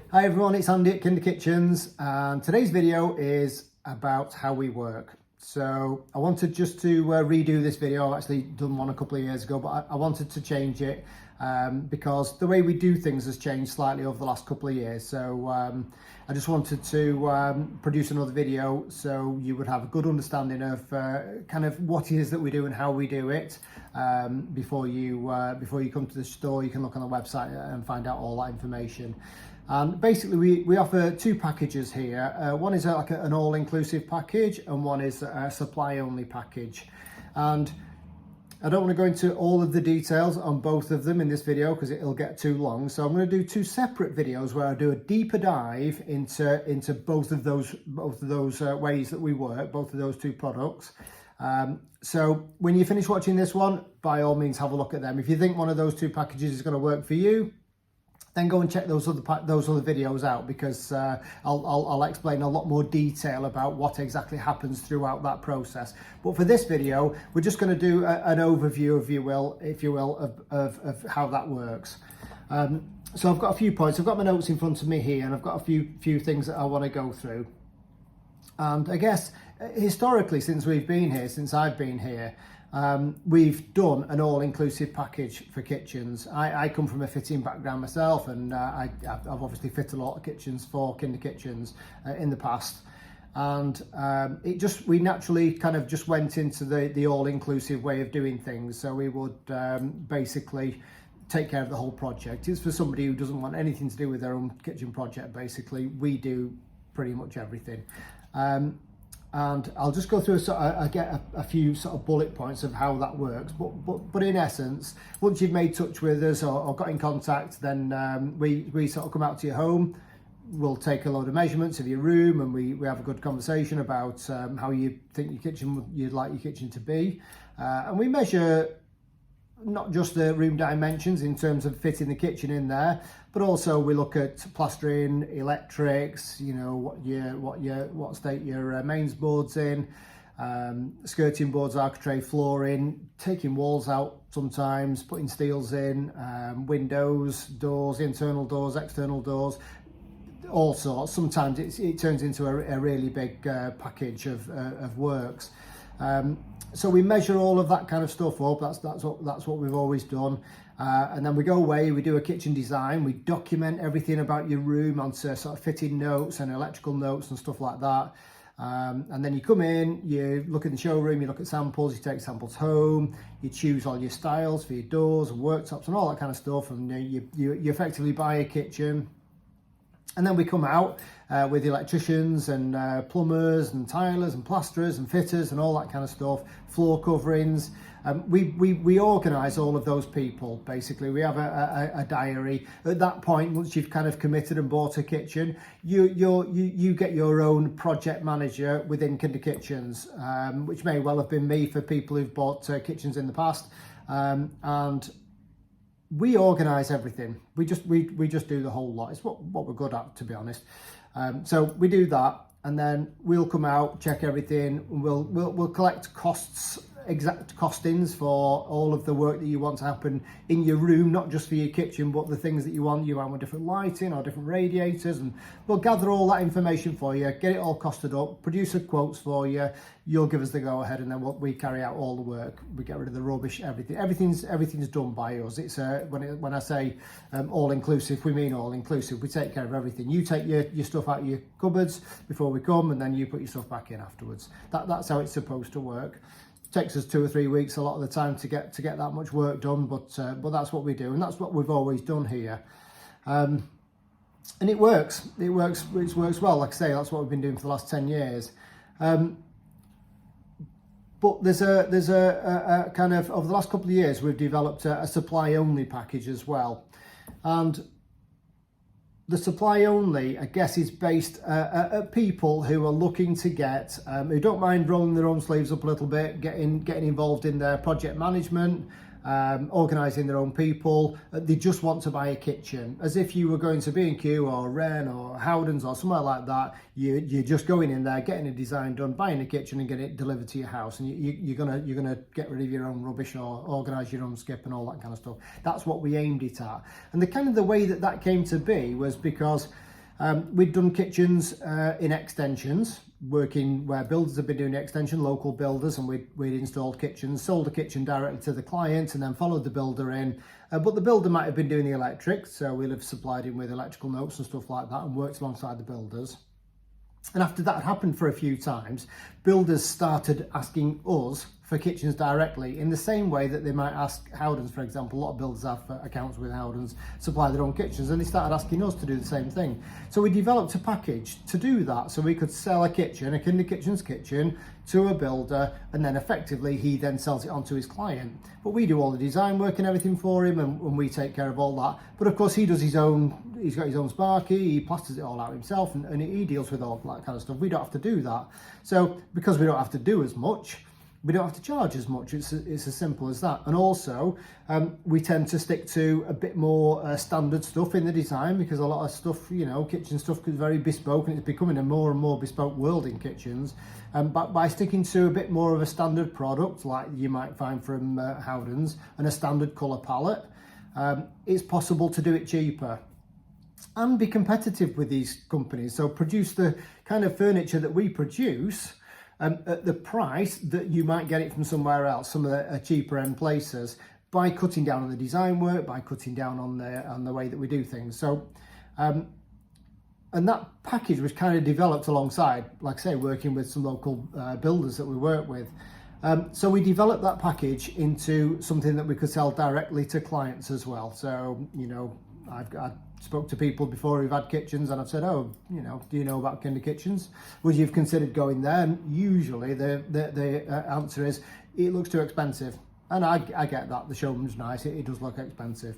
Hi everyone, it's Andy at Kinder Kitchens, and today's video is about how we work. So I wanted just to redo this video. I've actually done one a couple of years ago, but I wanted to change it because the way we do things has changed slightly over the last couple of years. So I just wanted to produce another video so you would have a good understanding of kind of what it is that we do and how we do it. Before you come to the store, you can look on the website and find out all that information. And basically we offer two packages here. One is like an all-inclusive package, and one is a supply-only package. And I don't want to go into all of the details on both of them in this video because it'll get too long. So I'm going to do two separate videos where I do a deeper dive into both of those ways that we work, both of those two products. So when you finish watching this one, by all means have a look at them. If you think one of those two packages is going to work for you, then go and check those other videos out, because I'll explain a lot more detail about what exactly happens throughout that process. But for this video, we're just going to do an overview, if you will, of how that works. So I've got a few points. I've got my notes in front of me here, and I've got a few things that I want to go through. And I guess historically, since I've been here, we've done an all-inclusive package for kitchens. I come from a fitting background myself, and I've obviously fitted a lot of kitchens for Kinder Kitchens in the past. And we naturally kind of just went into the all-inclusive way of doing things. So we would basically take care of the whole project. It's for somebody who doesn't want anything to do with their own kitchen project. Basically, we do pretty much everything. And I'll just go through a few sort of bullet points of how that works. But in essence, once you've made touch with us or got in contact, then we sort of come out to your home. We'll take a load of measurements of your room, and we have a good conversation about how you think you'd like your kitchen to be. And we measure not just the room dimensions in terms of fitting the kitchen in there, but also we look at plastering, electrics, you know, what state your mains board's in, skirting boards, architrave, flooring, taking walls out sometimes, putting steels in, windows, doors, internal doors, external doors, all sorts. Sometimes it turns into a really big package of works. So we measure all of that kind of stuff up. That's what we've always done. And then we go away, we do a kitchen design, we document everything about your room onto sort of fitting notes and electrical notes and stuff like that. And then you come in, you look in the showroom, you look at samples, you take samples home, you choose all your styles for your doors and worktops and all that kind of stuff, and you effectively buy a kitchen. And then we come out with electricians and plumbers and tilers and plasterers and fitters and all that kind of stuff, floor coverings. We organise all of those people. Basically, we have a diary. At that point, once you've kind of committed and bought a kitchen, you get your own project manager within Kinder Kitchens, which may well have been me for people who've bought kitchens in the past, and we organise everything. We just do the whole lot. It's what we're good at, to be honest. So we do that, and then we'll come out, check everything. We'll collect exact costings for all of the work that you want to happen in your room, not just for your kitchen, but the things that you want with different lighting or different radiators. And we'll gather all that information for you, get it all costed up, produce the quotes for you. You'll give us the go ahead, and then we carry out all the work. We get rid of the rubbish, everything's done by us. It's when I say all inclusive, we mean all inclusive. We take care of everything. You take your stuff out of your cupboards before we come, and then you put your stuff back in afterwards. That's how it's supposed to work. Takes us 2 or 3 weeks a lot of the time to get that much work done, but that's what we do, and that's what we've always done here. And it works well. Like I say, that's what we've been doing for the last 10 years. But there's a kind of, over the last couple of years, we've developed a supply only package as well. And the supply only, I guess, is based at people who are looking to get, who don't mind rolling their own sleeves up a little bit, getting involved in their project management, organising their own people. They just want to buy a kitchen, as if you were going to B&Q or Wren or Howdens or somewhere like that. You're just going in there, getting a design done, buying a kitchen and getting it delivered to your house, and you're gonna get rid of your own rubbish or organise your own skip and all that kind of stuff. That's what we aimed it at. And the way that came to be was because We'd done kitchens in extensions, working where builders have been doing the extension, local builders, and we'd installed kitchens, sold a kitchen directly to the client, and then followed the builder in. But the builder might have been doing the electric, so we'll have supplied him with electrical notes and stuff like that and worked alongside the builders. And after that had happened for a few times, builders started asking us for kitchens directly in the same way that they might ask Howdens, for example. A lot of builders have accounts with Howdens, supply their own kitchens, and they started asking us to do the same thing. So we developed a package to do that, so we could sell a kitchen, a Kinder Kitchens kitchen, to a builder, and then effectively he then sells it on to his client. But we do all the design work and everything for him, and we take care of all that. But of course he does his own, he's got his own Sparky, he plasters it all out himself, and he deals with all that kind of stuff. We don't have to do that. So because we don't have to do as much, we don't have to charge as much. It's as simple as that. And also, we tend to stick to a bit more standard stuff in the design, because a lot of stuff, you know, kitchen stuff is very bespoke, and it's becoming a more and more bespoke world in kitchens. But by sticking to a bit more of a standard product, like you might find from Howdens, and a standard colour palette, it's possible to do it cheaper and be competitive with these companies. So produce the kind of furniture that we produce at the price that you might get it from somewhere else, some of the cheaper end places, by cutting down on the design work, by cutting down on the way that we do things. So, and that package was kind of developed alongside, like I say, working with some local builders that we work with. So we developed that package into something that we could sell directly to clients as well. So, you know, I spoke to people before who've had kitchens, and I've said, oh, you know, do you know about Kinder Kitchens? Would you have considered going there? And usually the answer is, it looks too expensive. And I get that, the showroom's nice, it does look expensive.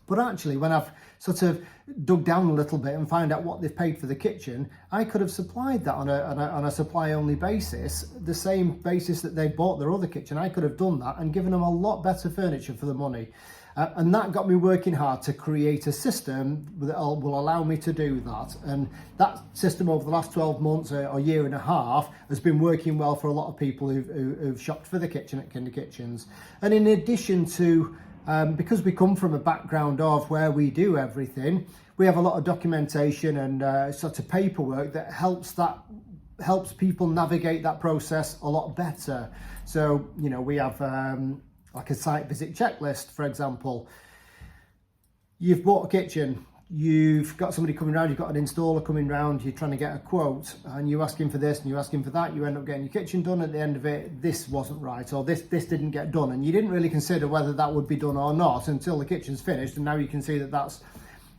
But actually, when I've sort of dug down a little bit and found out what they've paid for the kitchen, I could have supplied that on a supply-only basis, the same basis that they bought their other kitchen. I could have done that and given them a lot better furniture for the money. And that got me working hard to create a system that will allow me to do that. And that system over the last 12 months or year and a half has been working well for a lot of people who've shopped for the kitchen at Kinder Kitchens. And in addition to, because we come from a background of where we do everything, we have a lot of documentation and sort of paperwork that helps people navigate that process a lot better. So, you know, we have like a site visit checklist, for example. You've bought a kitchen, you've got somebody coming around, you've got an installer coming around, you're trying to get a quote, and you ask him for this and you ask him for that, you end up getting your kitchen done. At the end of it, this wasn't right, or this didn't get done, and you didn't really consider whether that would be done or not until the kitchen's finished, and now you can see that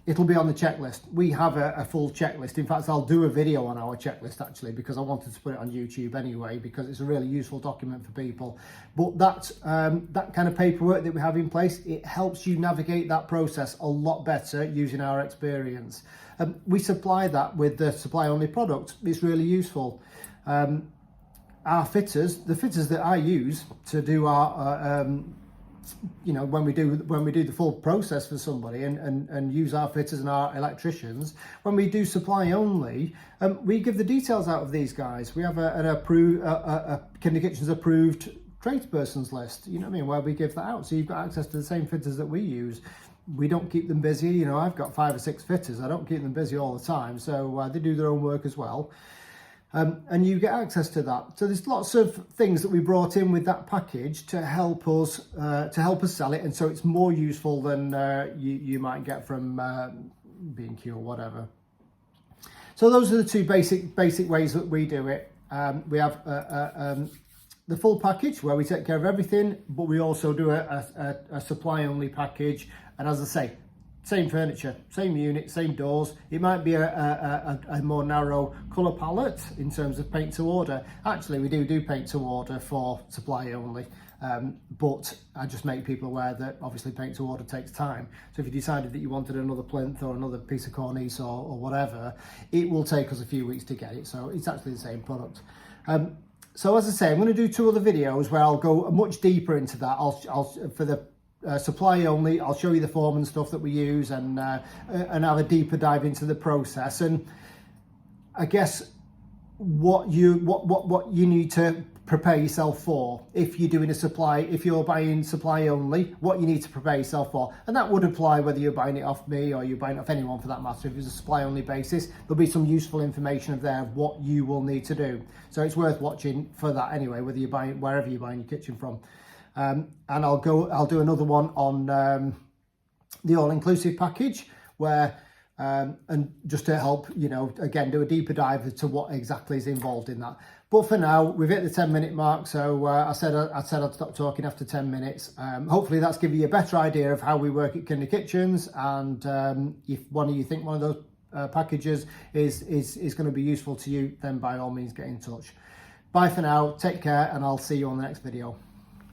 it'll be on the checklist. We have a full checklist. In fact, I'll do a video on our checklist actually, because I wanted to put it on YouTube anyway, because it's a really useful document for people. But that kind of paperwork that we have in place, it helps you navigate that process a lot better using our experience. We supply that with the supply-only product. It's really useful. Our fitters, the fitters that I use to do our you know, when we do the full process for somebody and use our fitters and our electricians, when we do supply only, we give the details out of these guys. We have a Kinder Kitchens approved tradespersons list, you know what I mean, where we give that out, so you've got access to the same fitters that we use. We don't keep them busy, you know, I've got 5 or 6 fitters, I don't keep them busy all the time, so they do their own work as well. And you get access to that. So there's lots of things that we brought in with that package to help us sell it, and so it's more useful than you might get from B&Q or whatever. So those are the two basic ways that we do it. We have the full package where we take care of everything, but we also do a supply only package. And as I say, same furniture, same unit, same doors. It might be a more narrow colour palette in terms of paint to order. Actually, we do paint to order for supply only, but I just make people aware that obviously paint to order takes time. So if you decided that you wanted another plinth or another piece of cornice or whatever, it will take us a few weeks to get it. So it's actually the same product. So as I say, I'm going to do 2 other videos where I'll go much deeper into that. I'll for the supply only, I'll show you the form and stuff that we use, and have a deeper dive into the process, and I guess what you need to prepare yourself for if you're doing a supply, if you're buying supply only, what you need to prepare yourself for. And that would apply whether you're buying it off me or you're buying it off anyone for that matter. If it's a supply only basis, there'll be some useful information of there of what you will need to do. So it's worth watching for that anyway, whether you're buying, wherever you're buying your kitchen from. And I'll do another one on the all-inclusive package where and just to help, you know, again, do a deeper dive into what exactly is involved in that. But for now, we've hit the 10-minute mark, so I said I'd stop talking after 10 minutes. Hopefully that's given you a better idea of how we work at Kinder Kitchens, and if one of you think one of those packages is going to be useful to you, then by all means get in touch. Bye for now, take care, and I'll see you on the next video.